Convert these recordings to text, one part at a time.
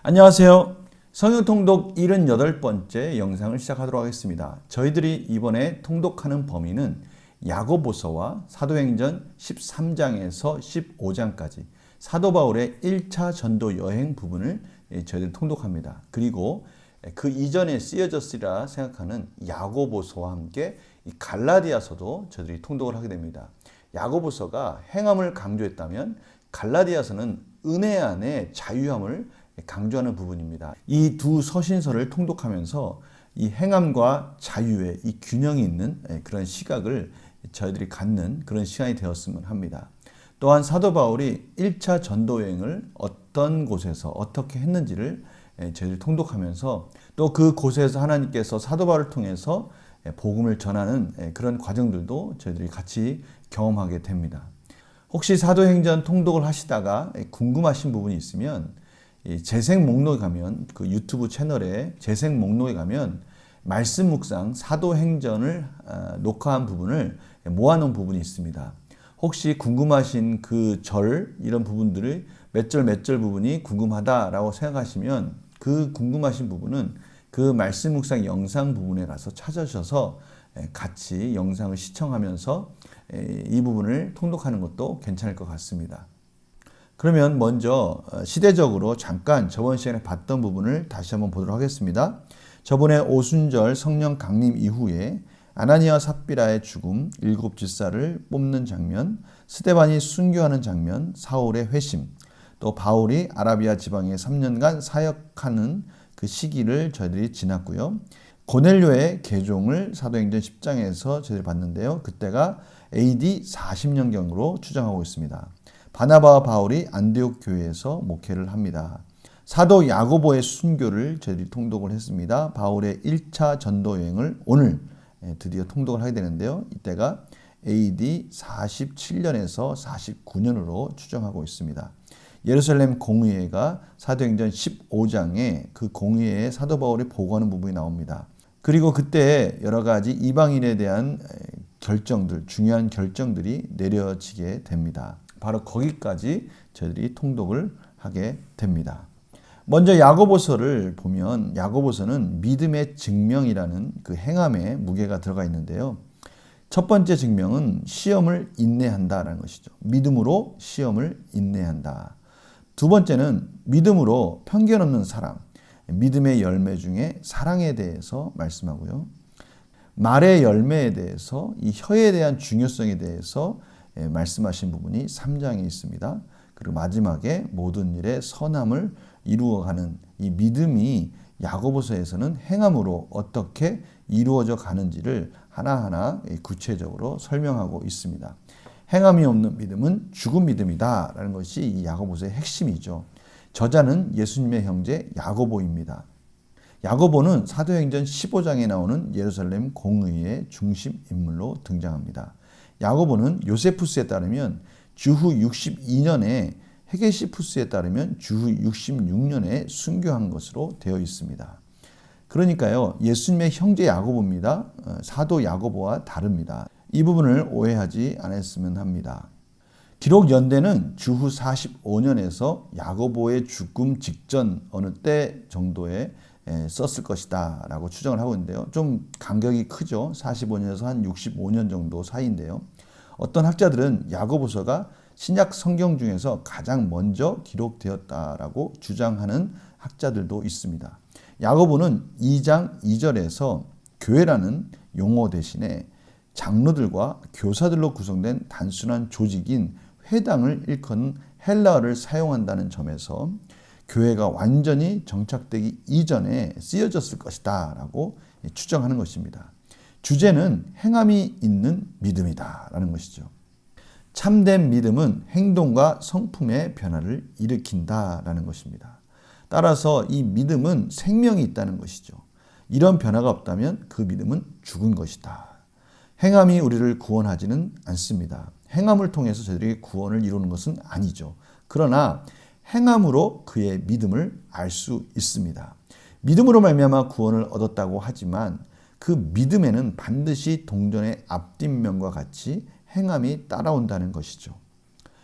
안녕하세요. 성경통독 78번째 영상을 시작하도록 하겠습니다. 저희들이 이번에 통독하는 범위는 야고보서와 사도행전 13장에서 15장까지 사도 바울의 1차 전도 여행 부분을 저희들이 통독합니다. 그리고 그 이전에 쓰여졌으리라 생각하는 야고보서와 함께 갈라디아서도 저희들이 통독을 하게 됩니다. 야고보서가 행함을 강조했다면 갈라디아서는 은혜 안에 자유함을 강조하는 부분입니다. 이 두 서신서를 통독하면서 이 행함과 자유의 이 균형이 있는 그런 시각을 저희들이 갖는 그런 시간이 되었으면 합니다. 또한 사도 바울이 1차 전도 여행을 어떤 곳에서 어떻게 했는지를 저희들이 통독하면서 또 그 곳에서 하나님께서 사도 바울을 통해서 복음을 전하는 그런 과정들도 저희들이 같이 경험하게 됩니다. 혹시 사도행전 통독을 하시다가 궁금하신 부분이 있으면 재생 목록에 가면 그 유튜브 채널에 재생 목록에 가면 말씀 묵상 사도행전을 녹화한 부분을 모아놓은 부분이 있습니다. 혹시 궁금하신 그 절 이런 부분들을 몇 절 부분이 궁금하다라고 생각하시면 그 궁금하신 부분은 그 말씀 묵상 영상 부분에 가서 찾으셔서 같이 영상을 시청하면서 이 부분을 통독하는 것도 괜찮을 것 같습니다. 그러면 먼저 시대적으로 잠깐 저번 시간에 봤던 부분을 다시 한번 보도록 하겠습니다. 저번에 오순절 성령 강림 이후에 아나니아와 삽비라의 죽음, 7 집사를 뽑는 장면, 스데반이 순교하는 장면, 사울의 회심, 또 바울이 아라비아 지방에 3년간 사역하는 그 시기를 저희들이 지났고요. 고넬료의 개종을 사도행전 10장에서 저희들이 봤는데요. 그때가 AD 40년경으로 추정하고 있습니다. 바나바와 바울이 안디옥 교회에서 목회를 합니다. 사도 야고보의 순교를 저희들이 통독을 했습니다. 바울의 1차 전도 여행을 오늘 드디어 통독을 하게 되는데요. 이때가 AD 47년에서 49년으로 추정하고 있습니다. 예루살렘 공의회가 사도행전 15장에 그 공의회에 사도 바울이 보고하는 부분이 나옵니다. 그리고 그때 여러 가지 이방인에 대한 결정들, 중요한 결정들이 내려지게 됩니다. 바로 거기까지 저희들이 통독을 하게 됩니다. 먼저 야고보서를 보면 야고보서는 믿음의 증명이라는 그 행함에 무게가 들어가 있는데요. 첫 번째 증명은 시험을 인내한다라는 것이죠. 믿음으로 시험을 인내한다. 두 번째는 믿음으로 편견 없는 사랑, 믿음의 열매 중에 사랑에 대해서 말씀하고요. 말의 열매에 대해서 이 혀에 대한 중요성에 대해서 말씀하신 부분이 3장에 있습니다. 그리고 마지막에 모든 일에 선함을 이루어가는 이 믿음이 야고보서에서는 행함으로 어떻게 이루어져 가는지를 하나하나 구체적으로 설명하고 있습니다. 행함이 없는 믿음은 죽은 믿음이다 라는 것이 이 야고보서의 핵심이죠. 저자는 예수님의 형제 야고보입니다. 야고보는 사도행전 15장에 나오는 예루살렘 공의의 중심 인물로 등장합니다. 야고보는 요세푸스에 따르면 주후 62년에 헤게시푸스에 따르면 주후 66년에 순교한 것으로 되어 있습니다. 그러니까요, 예수님의 형제 야고보입니다. 사도 야고보와 다릅니다. 이 부분을 오해하지 않았으면 합니다. 기록 연대는 주후 45년에서 야고보의 죽음 직전 어느 때 정도에 썼을 것이다 라고 추정을 하고 있는데요. 좀 간격이 크죠. 45년에서 한 65년 정도 사이인데요. 어떤 학자들은 야고보서가 신약 성경 중에서 가장 먼저 기록되었다라고 주장하는 학자들도 있습니다. 야고보는 2장 2절에서 교회라는 용어 대신에 장로들과 교사들로 구성된 단순한 조직인 회당을 일컫는 헬라어를 사용한다는 점에서 교회가 완전히 정착되기 이전에 쓰여졌을 것이다 라고 추정하는 것입니다. 주제는 행함이 있는 믿음이다 라는 것이죠. 참된 믿음은 행동과 성품의 변화를 일으킨다 라는 것입니다. 따라서 이 믿음은 생명이 있다는 것이죠. 이런 변화가 없다면 그 믿음은 죽은 것이다. 행함이 우리를 구원하지는 않습니다. 행함을 통해서 저희들이 구원을 이루는 것은 아니죠. 그러나 행함으로 그의 믿음을 알 수 있습니다. 믿음으로 말미암아 구원을 얻었다고 하지만 그 믿음에는 반드시 동전의 앞뒷면과 같이 행함이 따라온다는 것이죠.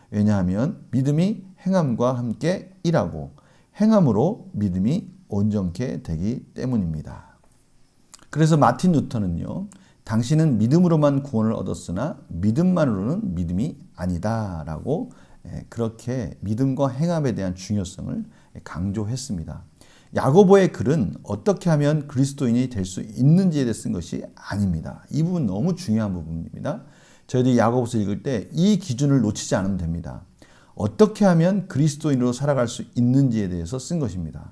왜냐하면 믿음이 행함과 함께 일하고 행함으로 믿음이 온전케 되기 때문입니다. 그래서 마틴 루터는요, 당신은 믿음으로만 구원을 얻었으나 믿음만으로는 믿음이 아니다라고 그렇게 믿음과 행함에 대한 중요성을 강조했습니다. 야고보의 글은 어떻게 하면 그리스도인이 될 수 있는지에 대해 쓴 것이 아닙니다. 이 부분 너무 중요한 부분입니다. 저희들이 야고보서 읽을 때 이 기준을 놓치지 않으면 됩니다. 어떻게 하면 그리스도인으로 살아갈 수 있는지에 대해서 쓴 것입니다.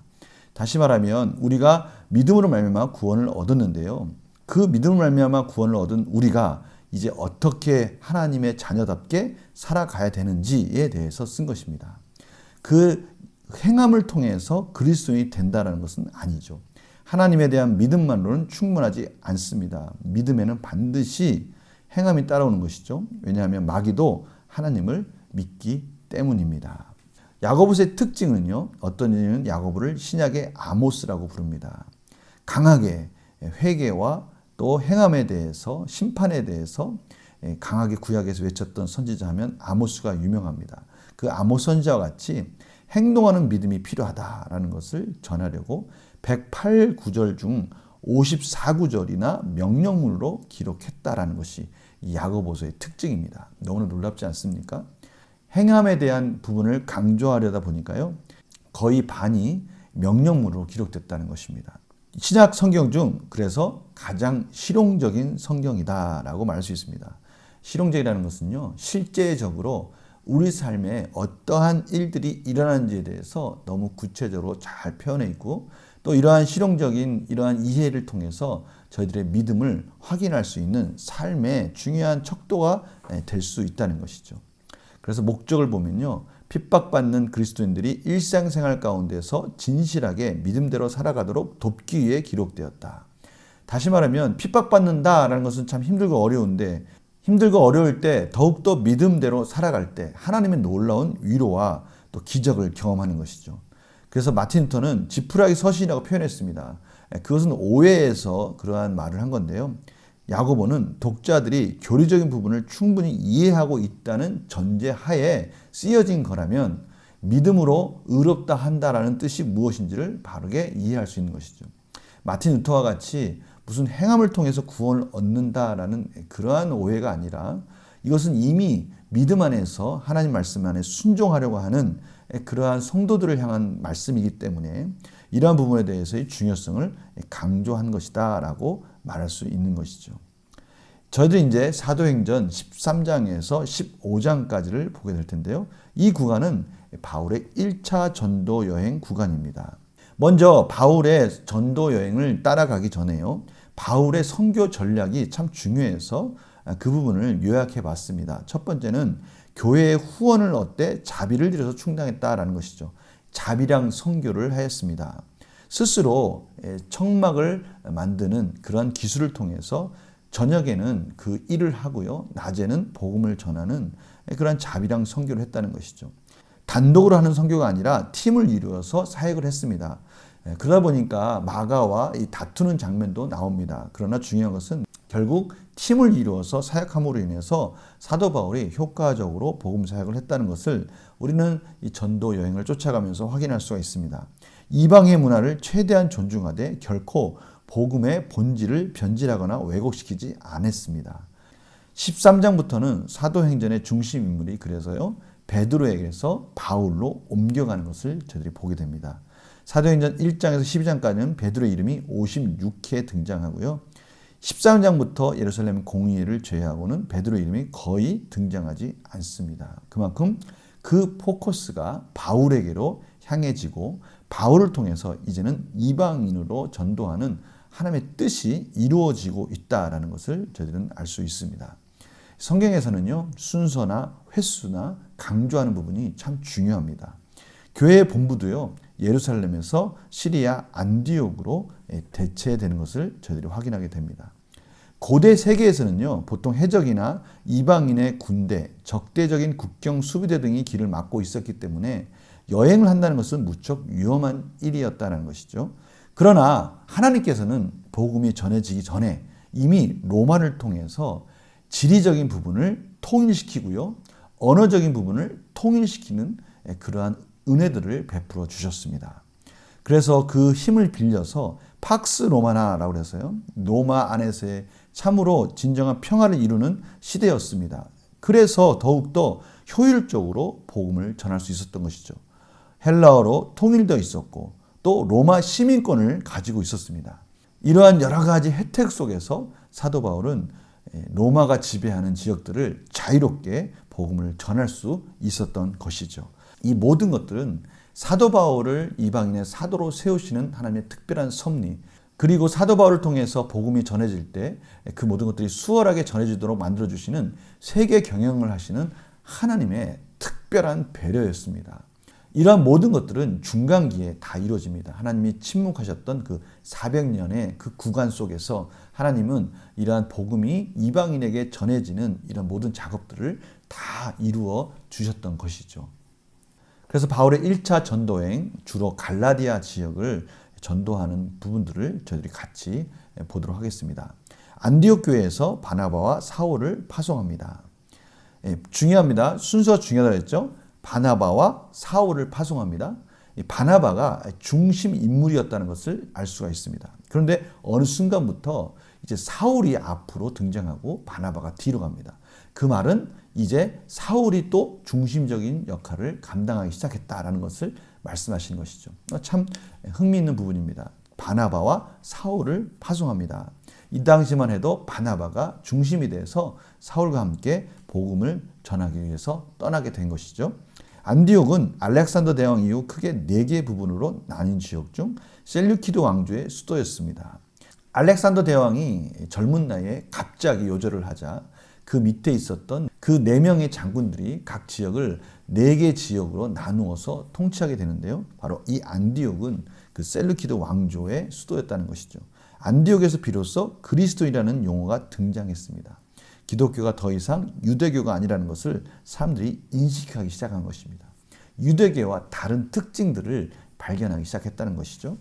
다시 말하면 우리가 믿음으로 말미암아 구원을 얻었는데요. 그 믿음으로 말미암아 구원을 얻은 우리가 이제 어떻게 하나님의 자녀답게 살아가야 되는지에 대해서 쓴 것입니다. 그 행함을 통해서 그리스도인이 된다는 것은 아니죠. 하나님에 대한 믿음만으로는 충분하지 않습니다. 믿음에는 반드시 행함이 따라오는 것이죠. 왜냐하면 마귀도 하나님을 믿기 때문입니다. 야고보서의 특징은요, 어떤 이는 야고보를 신약의 아모스라고 부릅니다. 강하게 회개와 또 행함에 대해서, 심판에 대해서 강하게 구약에서 외쳤던 선지자 하면 아모스가 유명합니다. 그 아모스 선지자와 같이 행동하는 믿음이 필요하다라는 것을 전하려고 108구절 중 54구절이나 명령문으로 기록했다라는 것이 이 야고보서의 특징입니다. 너무나 놀랍지 않습니까? 행함에 대한 부분을 강조하려다 보니까요, 거의 반이 명령문으로 기록됐다는 것입니다. 신약 성경 중 그래서 가장 실용적인 성경이다라고 말할 수 있습니다. 실용적이라는 것은요, 실제적으로 우리 삶에 어떠한 일들이 일어나는지에 대해서 너무 구체적으로 잘 표현해 있고, 또 이러한 실용적인 이러한 이해를 통해서 저희들의 믿음을 확인할 수 있는 삶의 중요한 척도가 될 수 있다는 것이죠. 그래서 목적을 보면요, 핍박받는 그리스도인들이 일상생활 가운데서 진실하게 믿음대로 살아가도록 돕기 위해 기록되었다. 다시 말하면 핍박받는다라는 것은 참 힘들고 어려운데, 힘들고 어려울 때 더욱더 믿음대로 살아갈 때 하나님의 놀라운 위로와 또 기적을 경험하는 것이죠. 그래서 마틴 루터는 지푸라기 서신이라고 표현했습니다. 그것은 오해에서 그러한 말을 한 건데요. 야고보는 독자들이 교리적인 부분을 충분히 이해하고 있다는 전제하에 쓰여진 거라면 믿음으로 의롭다 한다라는 뜻이 무엇인지를 바르게 이해할 수 있는 것이죠. 마틴 루터와 같이 무슨 행함을 통해서 구원을 얻는다라는 그러한 오해가 아니라 이것은 이미 믿음 안에서 하나님 말씀 안에 순종하려고 하는 그러한 성도들을 향한 말씀이기 때문에 이러한 부분에 대해서의 중요성을 강조한 것이다 라고 말할 수 있는 것이죠. 저희들이 이제 사도행전 13장에서 15장까지를 보게 될 텐데요. 이 구간은 바울의 1차 전도 여행 구간입니다. 먼저 바울의 전도 여행을 따라가기 전에요, 바울의 선교 전략이 참 중요해서 그 부분을 요약해 봤습니다. 첫 번째는 교회의 후원을 얻되 자비를 들여서 충당했다라는 것이죠. 자비랑 선교를 하였습니다. 스스로 청막을 만드는 그러한 기술을 통해서 저녁에는 그 일을 하고요, 낮에는 복음을 전하는 그러한 자비랑 선교를 했다는 것이죠. 단독으로 하는 선교가 아니라 팀을 이루어서 사역을 했습니다. 그러다 보니까 마가와 이 다투는 장면도 나옵니다. 그러나 중요한 것은 결국 팀을 이루어서 사역함으로 인해서 사도 바울이 효과적으로 복음 사역을 했다는 것을 우리는 이 전도 여행을 쫓아가면서 확인할 수가 있습니다. 이방의 문화를 최대한 존중하되 결코 복음의 본질을 변질하거나 왜곡시키지 않았습니다. 13장부터는 사도행전의 중심 인물이 그래서요, 베드로에게서 바울로 옮겨가는 것을 저희들이 보게 됩니다. 사도행전 1장에서 12장까지는 베드로의 이름이 56회 등장하고요. 13장부터 예루살렘 공의회를 제외하고는 베드로의 이름이 거의 등장하지 않습니다. 그만큼 그 포커스가 바울에게로 향해지고 바울을 통해서 이제는 이방인으로 전도하는 하나님의 뜻이 이루어지고 있다는 것을 저희들은 알 수 있습니다. 성경에서는요, 순서나 횟수나 강조하는 부분이 참 중요합니다. 교회의 본부도요, 예루살렘에서 시리아 안디옥으로 대체되는 것을 저희들이 확인하게 됩니다. 고대 세계에서는요, 보통 해적이나 이방인의 군대, 적대적인 국경 수비대 등이 길을 막고 있었기 때문에 여행을 한다는 것은 무척 위험한 일이었다는 것이죠. 그러나 하나님께서는 복음이 전해지기 전에 이미 로마를 통해서 지리적인 부분을 통일시키고요, 언어적인 부분을 통일시키는 그러한 은혜들을 베풀어 주셨습니다. 그래서 그 힘을 빌려서 팍스 로마나라고 해서요. 로마 안에서의 참으로 진정한 평화를 이루는 시대였습니다. 그래서 더욱더 효율적으로 복음을 전할 수 있었던 것이죠. 헬라어로 통일되어 있었고 또 로마 시민권을 가지고 있었습니다. 이러한 여러 가지 혜택 속에서 사도 바울은 로마가 지배하는 지역들을 자유롭게 복음을 전할 수 있었던 것이죠. 이 모든 것들은 사도 바울을 이방인의 사도로 세우시는 하나님의 특별한 섭리, 그리고 사도 바울을 통해서 복음이 전해질 때 그 모든 것들이 수월하게 전해지도록 만들어주시는 세계 경영을 하시는 하나님의 특별한 배려였습니다. 이러한 모든 것들은 중간기에 다 이루어집니다. 하나님이 침묵하셨던 그 400년의 그 구간 속에서 하나님은 이러한 복음이 이방인에게 전해지는 이런 모든 작업들을 다 이루어 주셨던 것이죠. 그래서 바울의 1차 전도행, 주로 갈라디아 지역을 전도하는 부분들을 저희들이 같이 보도록 하겠습니다. 안디옥 교회에서 바나바와 사울을 파송합니다. 중요합니다. 순서 중요하다고 했죠. 바나바와 사울을 파송합니다. 바나바가 중심 인물이었다는 것을 알 수가 있습니다. 그런데 어느 순간부터 이제 사울이 앞으로 등장하고 바나바가 뒤로 갑니다. 그 말은 이제 사울이 또 중심적인 역할을 감당하기 시작했다라는 것을 말씀하시는 것이죠. 참 흥미있는 부분입니다. 바나바와 사울을 파송합니다. 이 당시만 해도 바나바가 중심이 돼서 사울과 함께 복음을 전하기 위해서 떠나게 된 것이죠. 안디옥은 알렉산더 대왕 이후 크게 4개의 부분으로 나뉜 지역 중 셀류키드 왕조의 수도였습니다. 알렉산더 대왕이 젊은 나이에 갑자기 요절을 하자 그 밑에 있었던 그 4명의 장군들이 각 지역을 4개 지역으로 나누어서 통치하게 되는데요. 바로 이 안디옥은 그 셀루키드 왕조의 수도였다는 것이죠. 안디옥에서 비로소 그리스도인이라는 용어가 등장했습니다. 기독교가 더 이상 유대교가 아니라는 것을 사람들이 인식하기 시작한 것입니다. 유대교와 다른 특징들을 발견하기 시작했다는 것이죠.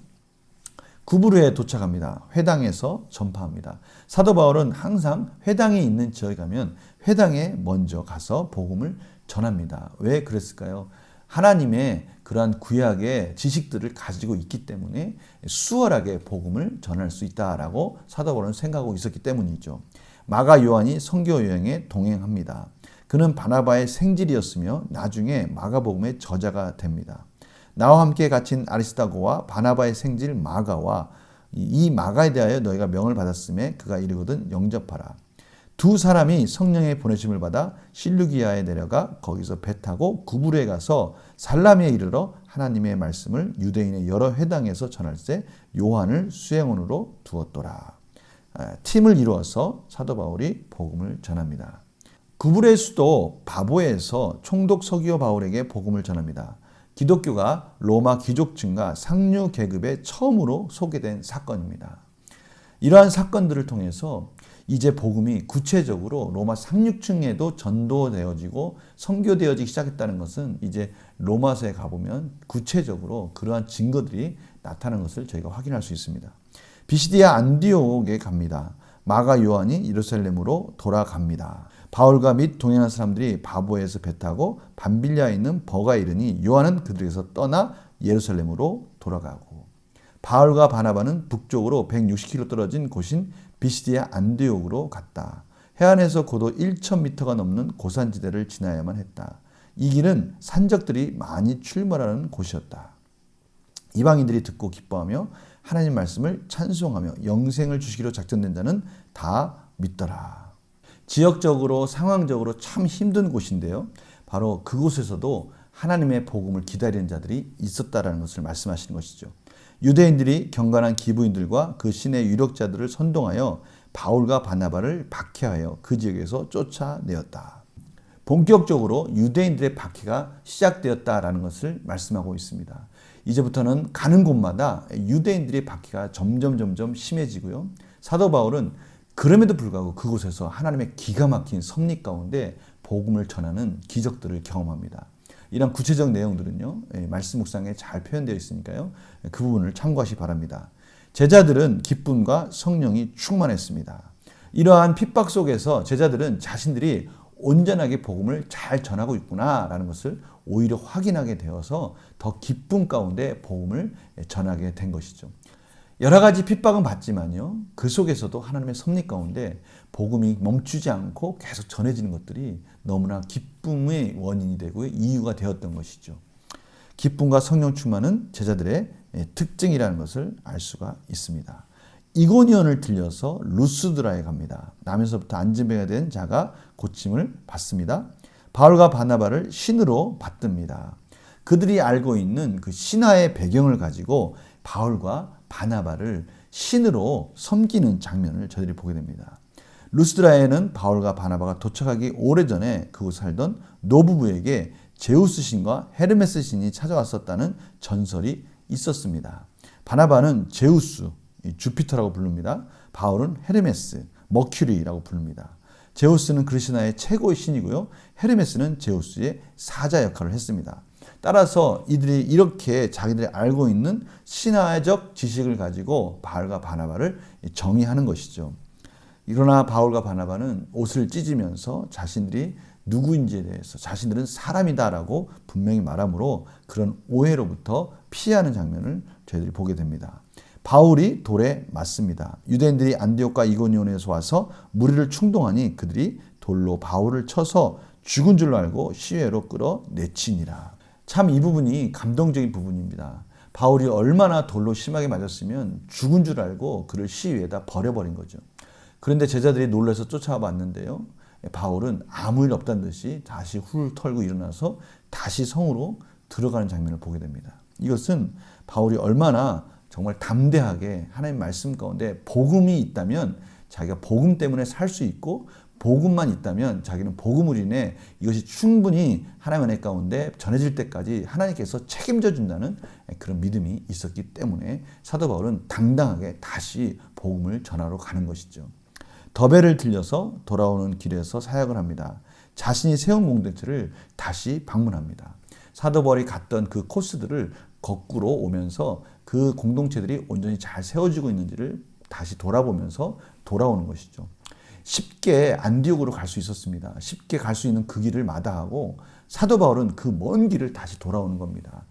구브르에 도착합니다. 회당에서 전파합니다. 사도 바울은 항상 회당에 있는 지역에 가면 회당에 먼저 가서 복음을 전합니다. 왜 그랬을까요? 하나님의 그러한 구약의 지식들을 가지고 있기 때문에 수월하게 복음을 전할 수 있다라고 사도 바울은 생각하고 있었기 때문이죠. 마가 요한이 선교 여행에 동행합니다. 그는 바나바의 생질이었으며 나중에 마가복음의 저자가 됩니다. 나와 함께 갇힌 아리스다고와 바나바의 생질 마가와 이 마가에 대하여 너희가 명을 받았음에 그가 이르거든 영접하라. 두 사람이 성령의 보내심을 받아 실루기아에 내려가 거기서 배 타고 구브르에 가서 살라미에 이르러 하나님의 말씀을 유대인의 여러 회당에서 전할세 요한을 수행원으로 두었더라. 팀을 이루어서 사도 바울이 복음을 전합니다. 구브르의 수도 바보에서 총독 서기오 바울에게 복음을 전합니다. 기독교가 로마 귀족층과 상류 계급에 처음으로 소개된 사건입니다. 이러한 사건들을 통해서 이제 복음이 구체적으로 로마 상류층에도 전도되어지고 선교되어지기 시작했다는 것은 이제 로마서에 가보면 구체적으로 그러한 증거들이 나타나는 것을 저희가 확인할 수 있습니다. 비시디아 안디옥에 갑니다. 마가 요한이 예루살렘으로 돌아갑니다. 바울과 및 동행한 사람들이 바보에서 배 타고 밤빌리아에 있는 버가에 이르니 요한은 그들에게서 떠나 예루살렘으로 돌아가고 바울과 바나바는 북쪽으로 160km 떨어진 곳인 비시디아 안디옥으로 갔다. 해안에서 고도 1000m가 넘는 고산지대를 지나야만 했다. 이 길은 산적들이 많이 출몰하는 곳이었다. 이방인들이 듣고 기뻐하며 하나님 말씀을 찬송하며 영생을 주시기로 작정된 자는 다 믿더라. 지역적으로 상황적으로 참 힘든 곳인데요. 바로 그곳에서도 하나님의 복음을 기다리는 자들이 있었다라는 것을 말씀하시는 것이죠. 유대인들이 경건한 기부인들과 그 신의 유력자들을 선동하여 바울과 바나바를 박해하여 그 지역에서 쫓아내었다. 본격적으로 유대인들의 박해가 시작되었다라는 것을 말씀하고 있습니다. 이제부터는 가는 곳마다 유대인들의 박해가 점점 심해지고요. 사도 바울은 그럼에도 불구하고 그곳에서 하나님의 기가 막힌 섭리 가운데 복음을 전하는 기적들을 경험합니다. 이런 구체적 내용들은요, 말씀 묵상에 잘 표현되어 있으니까요, 그 부분을 참고하시기 바랍니다. 제자들은 기쁨과 성령이 충만했습니다. 이러한 핍박 속에서 제자들은 자신들이 온전하게 복음을 잘 전하고 있구나라는 것을 오히려 확인하게 되어서 더 기쁨 가운데 복음을 전하게 된 것이죠. 여러 가지 핍박은 받지만요, 그 속에서도 하나님의 섭리 가운데 복음이 멈추지 않고 계속 전해지는 것들이 너무나 기쁨의 원인이 되고 이유가 되었던 것이죠. 기쁨과 성령 충만은 제자들의 특징이라는 것을 알 수가 있습니다. 이고니온을 들려서 루스드라에 갑니다. 남에서부터 안진뱅이가 된 자가 고침을 받습니다. 바울과 바나바를 신으로 받듭니다. 그들이 알고 있는 그 신화의 배경을 가지고 바울과 바나바를 신으로 섬기는 장면을 저희들이 보게 됩니다. 루스드라에는 바울과 바나바가 도착하기 오래전에 그곳 살던 노부부에게 제우스 신과 헤르메스 신이 찾아왔었다는 전설이 있었습니다. 바나바는 제우스, 주피터라고 부릅니다. 바울은 헤르메스, 머큐리라고 부릅니다. 제우스는 그리스나의 최고의 신이고요. 헤르메스는 제우스의 사자 역할을 했습니다. 따라서 이들이 이렇게 자기들이 알고 있는 신화적 지식을 가지고 바울과 바나바를 정의하는 것이죠. 그러나 바울과 바나바는 옷을 찢으면서 자신들이 누구인지에 대해서 자신들은 사람이다라고 분명히 말하므로 그런 오해로부터 피하는 장면을 저희들이 보게 됩니다. 바울이 돌에 맞습니다. 유대인들이 안디옥과 이고니온에서 와서 무리를 충동하니 그들이 돌로 바울을 쳐서 죽은 줄로 알고 시외로 끌어내치니라. 참 이 부분이 감동적인 부분입니다. 바울이 얼마나 돌로 심하게 맞았으면 죽은 줄 알고 그를 시위에다 버려버린 거죠. 그런데 제자들이 놀라서 쫓아와 봤는데요, 바울은 아무 일 없다는 듯이 다시 훌 털고 일어나서 다시 성으로 들어가는 장면을 보게 됩니다. 이것은 바울이 얼마나 정말 담대하게 하나님 말씀 가운데 복음이 있다면 자기가 복음 때문에 살 수 있고, 복음만 있다면 자기는 복음을 인해 이것이 충분히 하나님의 은혜 가운데 전해질 때까지 하나님께서 책임져 준다는 그런 믿음이 있었기 때문에 사도 바울은 당당하게 다시 복음을 전하러 가는 것이죠. 더베를 들려서 돌아오는 길에서 사역을 합니다. 자신이 세운 공동체를 다시 방문합니다. 사도 바울이 갔던 그 코스들을 거꾸로 오면서 그 공동체들이 온전히 잘 세워지고 있는지를 다시 돌아보면서 돌아오는 것이죠. 쉽게 안디옥으로 갈 수 있었습니다. 쉽게 갈 수 있는 그 길을 마다하고 사도 바울은 그 먼 길을 다시 돌아오는 겁니다.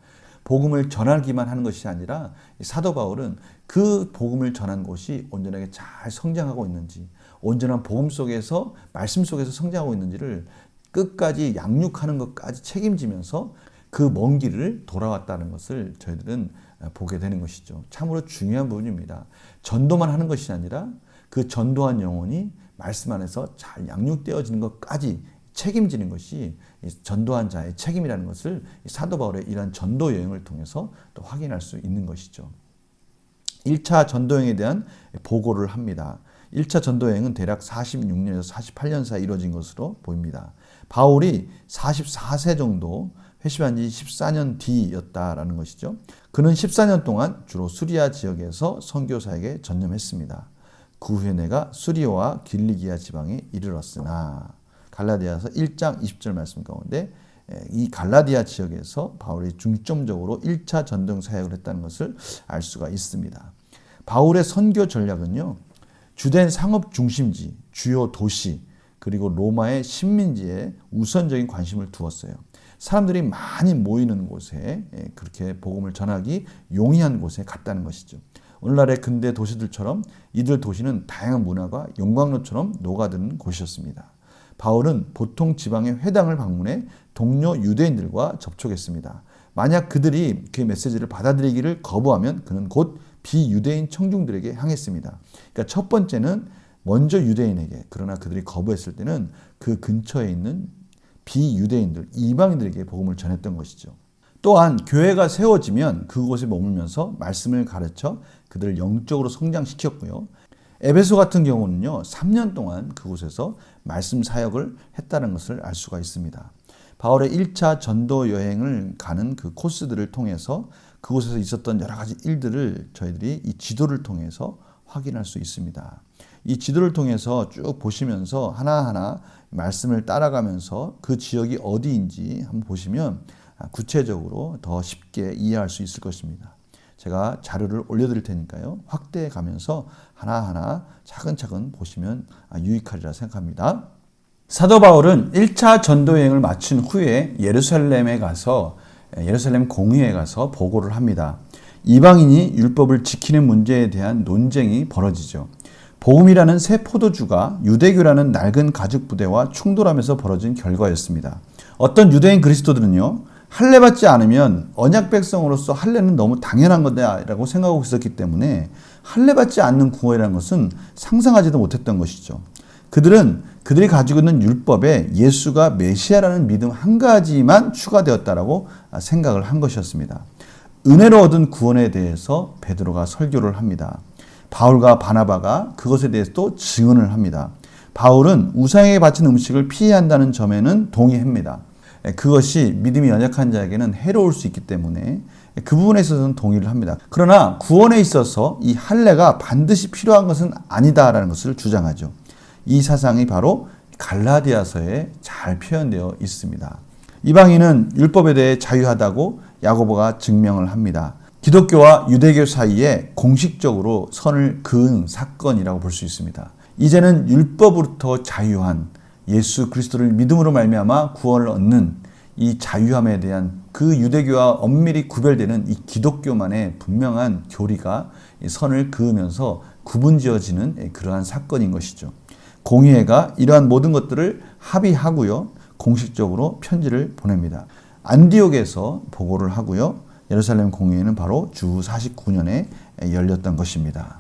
복음을 전하기만 하는 것이 아니라 사도 바울은 그 복음을 전한 곳이 온전하게 잘 성장하고 있는지, 온전한 복음 속에서 말씀 속에서 성장하고 있는지를 끝까지 양육하는 것까지 책임지면서 그 먼 길을 돌아왔다는 것을 저희들은 보게 되는 것이죠. 참으로 중요한 부분입니다. 전도만 하는 것이 아니라 그 전도한 영혼이 말씀 안에서 잘 양육되어지는 것까지 책임지는 것이 전도한 자의 책임이라는 것을 사도 바울의 이러한 전도 여행을 통해서 또 확인할 수 있는 것이죠. 1차 전도여행에 대한 보고를 합니다. 1차 전도여행은 대략 46년에서 48년 사이 이루어진 것으로 보입니다. 바울이 44세 정도 회심한 지 14년 뒤였다라는 것이죠. 그는 14년 동안 주로 수리아 지역에서 선교 사역에 전념했습니다. 그 후에 내가 수리아와 길리기아 지방에 이르렀으나, 갈라디아서 1장 20절 말씀 가운데 이 갈라디아 지역에서 바울이 중점적으로 1차 전도행 사역을 했다는 것을 알 수가 있습니다. 바울의 선교 전략은요, 주된 상업 중심지, 주요 도시, 그리고 로마의 식민지에 우선적인 관심을 두었어요. 사람들이 많이 모이는 곳에, 그렇게 복음을 전하기 용이한 곳에 갔다는 것이죠. 오늘날의 근대 도시들처럼 이들 도시는 다양한 문화가 용광로처럼 녹아드는 곳이었습니다. 바울은 보통 지방의 회당을 방문해 동료 유대인들과 접촉했습니다. 만약 그들이 그 메시지를 받아들이기를 거부하면 그는 곧 비유대인 청중들에게 향했습니다. 그러니까 첫 번째는 먼저 유대인에게, 그러나 그들이 거부했을 때는 그 근처에 있는 비유대인들, 이방인들에게 복음을 전했던 것이죠. 또한 교회가 세워지면 그곳에 머물면서 말씀을 가르쳐 그들을 영적으로 성장시켰고요. 에베소 같은 경우는요, 3년 동안 그곳에서 말씀 사역을 했다는 것을 알 수가 있습니다. 바울의 1차 전도 여행을 가는 그 코스들을 통해서 그곳에서 있었던 여러 가지 일들을 저희들이 이 지도를 통해서 확인할 수 있습니다. 이 지도를 통해서 쭉 보시면서 하나하나 말씀을 따라가면서 그 지역이 어디인지 한번 보시면 구체적으로 더 쉽게 이해할 수 있을 것입니다. 제가 자료를 올려드릴 테니까요, 확대해 가면서 하나하나 차근차근 보시면 유익하리라 생각합니다. 사도 바울은 1차 전도 여행을 마친 후에 예루살렘 공회에 가서 보고를 합니다. 이방인이 율법을 지키는 문제에 대한 논쟁이 벌어지죠. 복음이라는 새 포도주가 유대교라는 낡은 가죽 부대와 충돌하면서 벌어진 결과였습니다. 어떤 유대인 그리스도들은요, 할례 받지 않으면 언약 백성으로서 할례는 너무 당연한 거다라고 생각하고 있었기 때문에 할례 받지 않는 구원이라는 것은 상상하지도 못했던 것이죠. 그들이 가지고 있는 율법에 예수가 메시아라는 믿음 한 가지만 추가되었다라고 생각을 한 것이었습니다. 은혜로 얻은 구원에 대해서 베드로가 설교를 합니다. 바울과 바나바가 그것에 대해서 또 증언을 합니다. 바울은 우상에게 바친 음식을 피해야 한다는 점에는 동의합니다. 그것이 믿음이 연약한 자에게는 해로울 수 있기 때문에 그 부분에 있어서는 동의를 합니다. 그러나 구원에 있어서 이 할례가 반드시 필요한 것은 아니다라는 것을 주장하죠. 이 사상이 바로 갈라디아서에 잘 표현되어 있습니다. 이방인은 율법에 대해 자유하다고 야고보가 증명을 합니다. 기독교와 유대교 사이에 공식적으로 선을 그은 사건이라고 볼 수 있습니다. 이제는 율법으로부터 자유한 예수 그리스도를 믿음으로 말미암아 구원을 얻는 이 자유함에 대한 그 유대교와 엄밀히 구별되는 이 기독교만의 분명한 교리가 선을 그으면서 구분지어지는 그러한 사건인 것이죠. 공의회가 이러한 모든 것들을 합의하고요, 공식적으로 편지를 보냅니다. 안디옥에서 보고를 하고요, 예루살렘 공의회는 바로 주 49년에 열렸던 것입니다.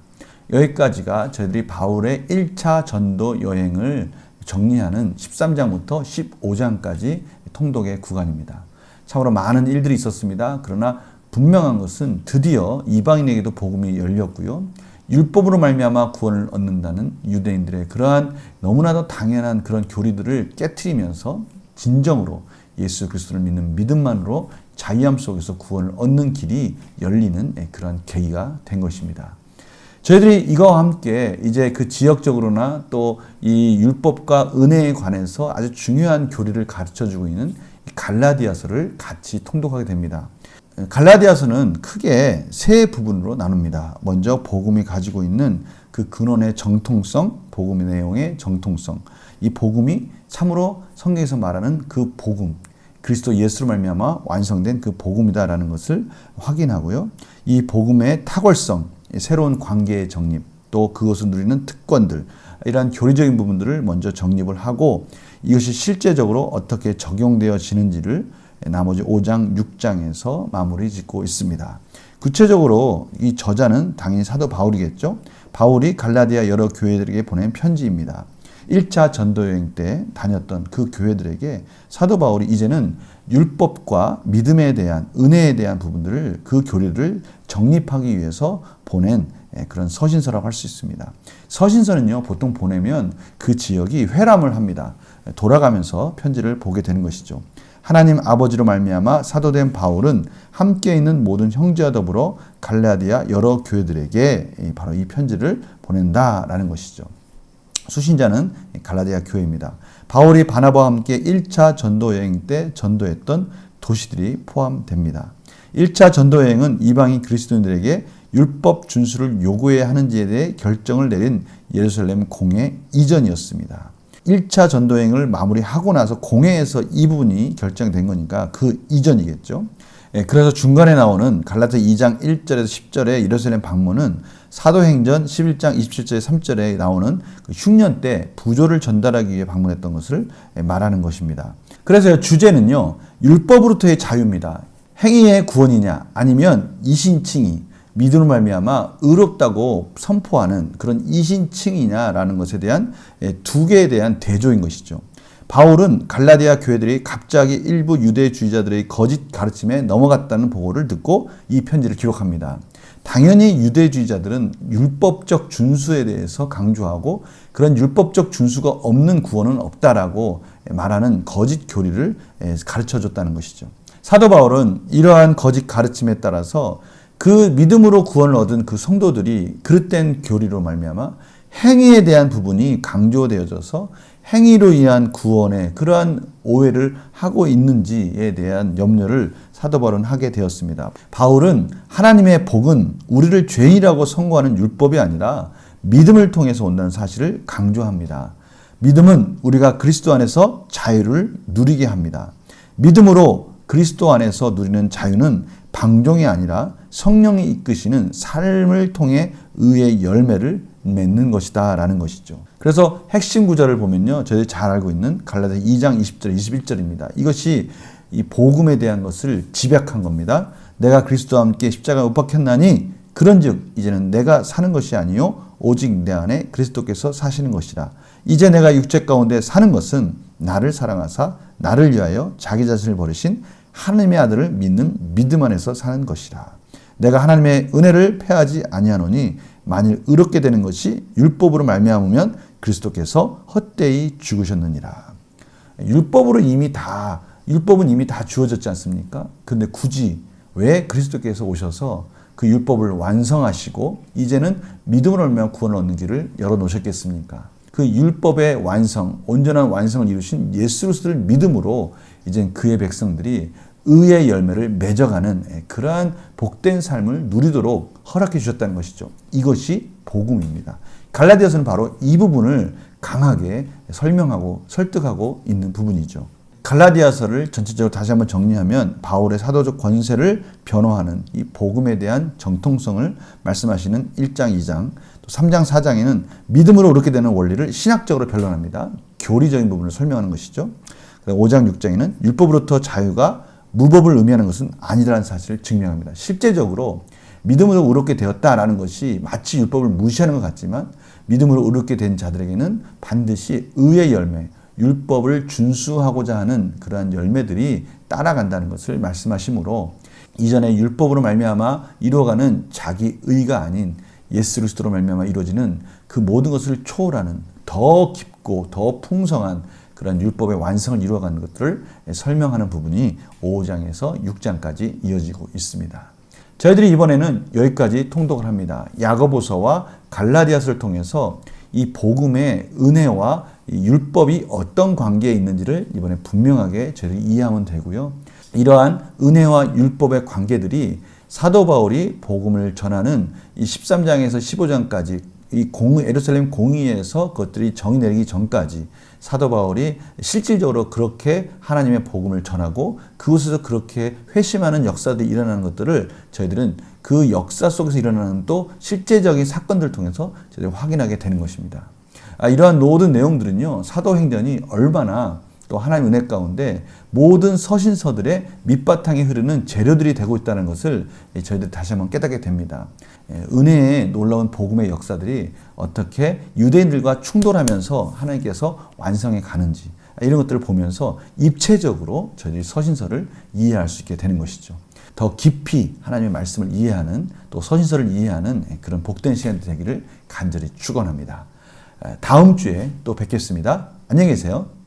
여기까지가 저희들이 바울의 1차 전도 여행을 정리하는 13장부터 15장까지 통독의 구간입니다. 참으로 많은 일들이 있었습니다. 그러나 분명한 것은 드디어 이방인에게도 복음이 열렸고요, 율법으로 말미암아 구원을 얻는다는 유대인들의 그러한 너무나도 당연한 그런 교리들을 깨트리면서 진정으로 예수 그리스도를 믿는 믿음만으로 자유함 속에서 구원을 얻는 길이 열리는 그런 계기가 된 것입니다. 저희들이 이거와 함께 이제 그 지역적으로나 또 이 율법과 은혜에 관해서 아주 중요한 교리를 가르쳐주고 있는 갈라디아서를 같이 통독하게 됩니다. 갈라디아서는 크게 세 부분으로 나눕니다. 먼저 복음이 가지고 있는 그 근원의 정통성, 복음의 내용의 정통성. 이 복음이 참으로 성경에서 말하는 그 복음, 그리스도 예수로 말미암아 완성된 그 복음이다라는 것을 확인하고요. 이 복음의 탁월성, 새로운 관계의 정립, 또 그것을 누리는 특권들, 이러한 교리적인 부분들을 먼저 정립을 하고 이것이 실제적으로 어떻게 적용되어지는지를 나머지 5장, 6장에서 마무리 짓고 있습니다. 구체적으로 이 저자는 당연히 사도 바울이겠죠. 바울이 갈라디아 여러 교회들에게 보낸 편지입니다. 1차 전도여행 때 다녔던 그 교회들에게 사도 바울이 이제는 율법과 믿음에 대한, 은혜에 대한 부분들을, 그 교리를 정립하기 위해서 보낸 그런 서신서라고 할 수 있습니다. 서신서는요, 보통 보내면 그 지역이 회람을 합니다. 돌아가면서 편지를 보게 되는 것이죠. 하나님 아버지로 말미암아 사도된 바울은 함께 있는 모든 형제와 더불어 갈라디아 여러 교회들에게 바로 이 편지를 보낸다라는 것이죠. 수신자는 갈라디아 교회입니다. 바울이 바나바와 함께 1차 전도 여행 때 전도했던 도시들이 포함됩니다. 1차 전도 여행은 이방인 그리스도인들에게 율법 준수를 요구해야 하는지에 대해 결정을 내린 예루살렘 공회 이전이었습니다. 1차 전도여행을 마무리하고 나서 공회에서 이 부분이 결정된 거니까 그 이전이겠죠. 그래서 중간에 나오는 갈라디아 2장 1절에서 10절의 예루살렘 방문은 사도행전 11장 27절에 3절에 나오는 그 흉년 때 부조를 전달하기 위해 방문했던 것을 말하는 것입니다. 그래서 주제는요, 율법으로부터의 자유입니다. 행위의 구원이냐 아니면 이신칭의, 믿음으로 말미암아 의롭다고 선포하는 그런 이신칭이냐라는 것에 대한 두 개에 대한 대조인 것이죠. 바울은 갈라디아 교회들이 갑자기 일부 유대주의자들의 거짓 가르침에 넘어갔다는 보고를 듣고 이 편지를 기록합니다. 당연히 유대주의자들은 율법적 준수에 대해서 강조하고 그런 율법적 준수가 없는 구원은 없다라고 말하는 거짓 교리를 가르쳐줬다는 것이죠. 사도 바울은 이러한 거짓 가르침에 따라서 그 믿음으로 구원을 얻은 그 성도들이 그릇된 교리로 말미암아 행위에 대한 부분이 강조되어져서 행위로 인한 구원에 그러한 오해를 하고 있는지에 대한 염려를 사도 바울은 하게 되었습니다. 바울은 하나님의 복은 우리를 죄인이라고 선고하는 율법이 아니라 믿음을 통해서 온다는 사실을 강조합니다. 믿음은 우리가 그리스도 안에서 자유를 누리게 합니다. 믿음으로 그리스도 안에서 누리는 자유는 방종이 아니라 성령이 이끄시는 삶을 통해 의의 열매를 맺는 것이다 라는 것이죠. 그래서 핵심 구절을 보면요, 저희들이 잘 알고 있는 갈라디아서 2장 20절 21절입니다. 이것이 이 복음에 대한 것을 집약한 겁니다. 내가 그리스도와 함께 십자가에 못 박혔나니 그런즉 이제는 내가 사는 것이 아니요 오직 내 안에 그리스도께서 사시는 것이라. 이제 내가 육체 가운데 사는 것은 나를 사랑하사 나를 위하여 자기 자신을 버리신 하나님의 아들을 믿는 믿음 안에서 사는 것이라. 내가 하나님의 은혜를 패하지 아니하노니 만일 의롭게 되는 것이 율법으로 말미암으면 그리스도께서 헛되이 죽으셨느니라. 율법은 이미 다 주어졌지 않습니까? 그런데 굳이 왜 그리스도께서 오셔서 그 율법을 완성하시고 이제는 믿음으로 말미암아 구원을 얻는 길을 열어놓으셨겠습니까? 그 율법의 완성, 온전한 완성을 이루신 예수 그리스도를 믿음으로 이제 그의 백성들이 의의 열매를 맺어가는 그러한 복된 삶을 누리도록 허락해 주셨다는 것이죠. 이것이 복음입니다. 갈라디아서는 바로 이 부분을 강하게 설명하고 설득하고 있는 부분이죠. 갈라디아서를 전체적으로 다시 한번 정리하면 바울의 사도적 권세를 변호하는 이 복음에 대한 정통성을 말씀하시는 1장, 2장, 또 3장, 4장에는 믿음으로 그렇게 되는 원리를 신학적으로 변론합니다. 교리적인 부분을 설명하는 것이죠. 5장, 6장에는 율법으로부터 자유가 무법을 의미하는 것은 아니라는 사실을 증명합니다. 실제적으로 믿음으로 의롭게 되었다라는 것이 마치 율법을 무시하는 것 같지만 믿음으로 의롭게 된 자들에게는 반드시 의의 열매, 율법을 준수하고자 하는 그러한 열매들이 따라간다는 것을 말씀하시므로 이전에 율법으로 말미암아 이루어가는 자기 의가 아닌 예수 그리스도로 말미암아 이루어지는 그 모든 것을 초월하는 더 깊고 더 풍성한 그런 율법의 완성을 이루어가는 것들을 설명하는 부분이 5장에서 6장까지 이어지고 있습니다. 저희들이 이번에는 여기까지 통독을 합니다. 야고보서와 갈라디아서를 통해서 이 복음의 은혜와 이 율법이 어떤 관계에 있는지를 이번에 분명하게 저희들이 이해하면 되고요. 이러한 은혜와 율법의 관계들이 사도 바울이 복음을 전하는 이 13장에서 15장까지 이 예루살렘 공의에서 그것들이 정의 내리기 전까지 사도 바울이 실질적으로 그렇게 하나님의 복음을 전하고 그곳에서 그렇게 회심하는 역사들이 일어나는 것들을 저희들은 그 역사 속에서 일어나는 또 실제적인 사건들을 통해서 저희들이 확인하게 되는 것입니다. 이러한 모든 내용들은요, 사도행전이 얼마나 또 하나님의 은혜 가운데 모든 서신서들의 밑바탕에 흐르는 재료들이 되고 있다는 것을 저희들 다시 한번 깨닫게 됩니다. 은혜의 놀라운 복음의 역사들이 어떻게 유대인들과 충돌하면서 하나님께서 완성해 가는지 이런 것들을 보면서 입체적으로 저희들이 서신서를 이해할 수 있게 되는 것이죠. 더 깊이 하나님의 말씀을 이해하는 또 서신서를 이해하는 그런 복된 시간이 되기를 간절히 축원합니다. 다음 주에 또 뵙겠습니다. 안녕히 계세요.